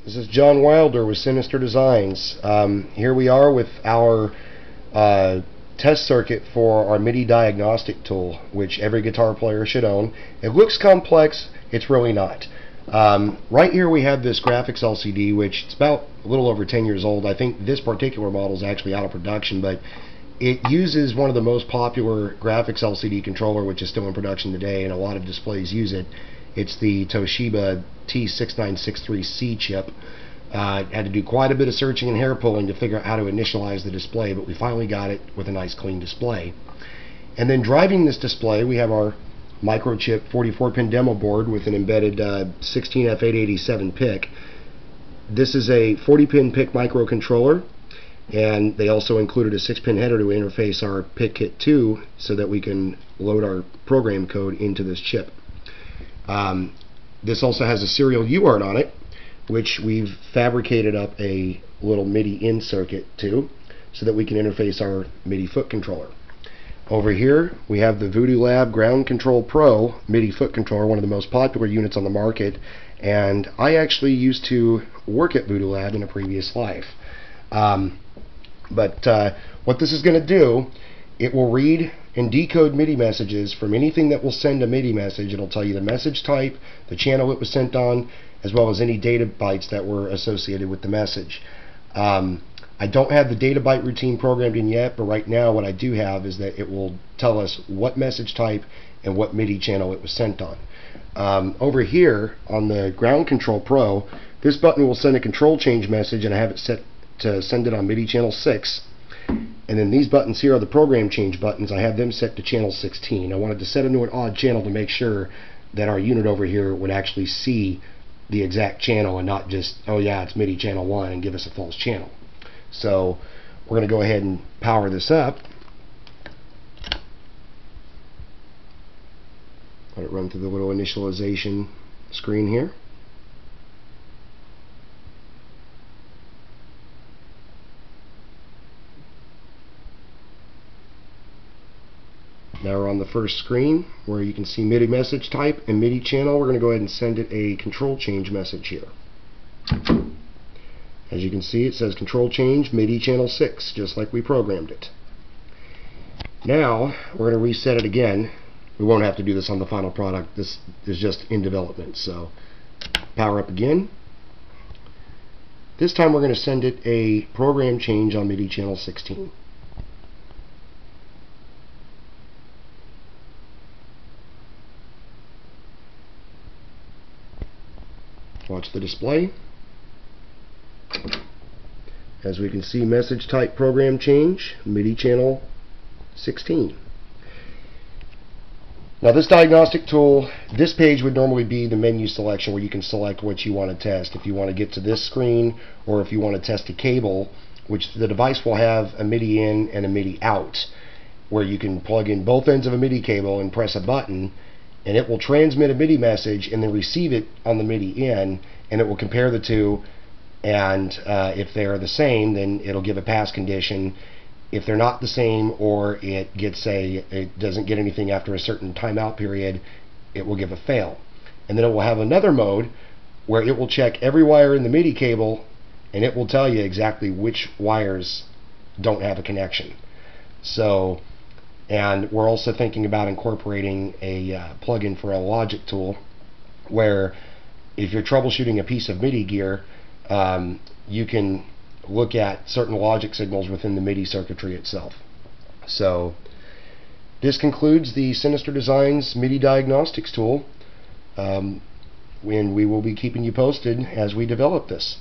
This is John Wilder with Sinister Designs. Here we are with our test circuit for our MIDI diagnostic tool, which every guitar player should own. It looks complex, it's really not. Right here we have this graphics LCD, which it's about a little over 10 years old. I think this particular model is actually out of production, but it uses one of the most popular graphics LCD controller, which is still in production today, and a lot of displays use it. It's the Toshiba T6963C chip. Had to do quite a bit of searching and hair pulling to figure out how to initialize the display, but we finally got it with a nice clean display. And then driving this display, we have our microchip 44-pin demo board with an embedded 16F887 PIC. This is a 40-pin PIC microcontroller, and they also included a 6-pin header to interface our PIC Kit 2 so that we can load our program code into this chip. This also has a serial UART on it, which we've fabricated up a little MIDI in circuit to, so that we can interface our MIDI foot controller. Over here we have the Voodoo Lab Ground Control Pro MIDI foot controller, one of the most popular units on the market, and I actually used to work at Voodoo Lab in a previous life. What this is going to do, it will read and decode MIDI messages from anything that will send a MIDI message. It'll tell you the message type, the channel it was sent on, as well as any data bytes that were associated with the message. I don't have the data byte routine programmed in yet, but right now what I do have is that it will tell us what message type and what MIDI channel it was sent on. Over here on the Ground Control Pro, this button will send a control change message, and I have it set to send it on MIDI channel 6. And then these buttons here are the program change buttons. I have them set to channel 16. I wanted to set them to an odd channel to make sure that our unit over here would actually see the exact channel and not just, oh yeah, it's MIDI channel 1, and give us a false channel. So we're going to go ahead and power this up. Let it run through the little initialization screen here. Now we're on the first screen where you can see MIDI message type and MIDI channel. We're going to go ahead and send it a control change message here. As you can see, it says control change MIDI channel 6, just like we programmed it. Now we're going to reset it again. We won't have to do this on the final product. This is just in development. So power up again. This time we're going to send it a program change on MIDI channel 16. Watch the display. As we can see, message type program change, MIDI channel 16. Now this diagnostic tool, this page would normally be the menu selection where you can select what you want to test. If you want to get to this screen, or if you want to test a cable, which the device will have a MIDI in and a MIDI out, where you can plug in both ends of a MIDI cable and press a button, and it will transmit a MIDI message and then receive it on the MIDI in, and it will compare the two, and if they're the same, then it'll give a pass condition. If they're not the same, or it doesn't get anything after a certain timeout period, it will give a fail. And then it will have another mode where it will check every wire in the MIDI cable, and it will tell you exactly which wires don't have a connection. So, and we're also thinking about incorporating a plugin for a Logic tool, where if you're troubleshooting a piece of MIDI gear, you can look at certain logic signals within the MIDI circuitry itself. So this concludes the Sinister Designs MIDI diagnostics tool, and we will be keeping you posted as we develop this.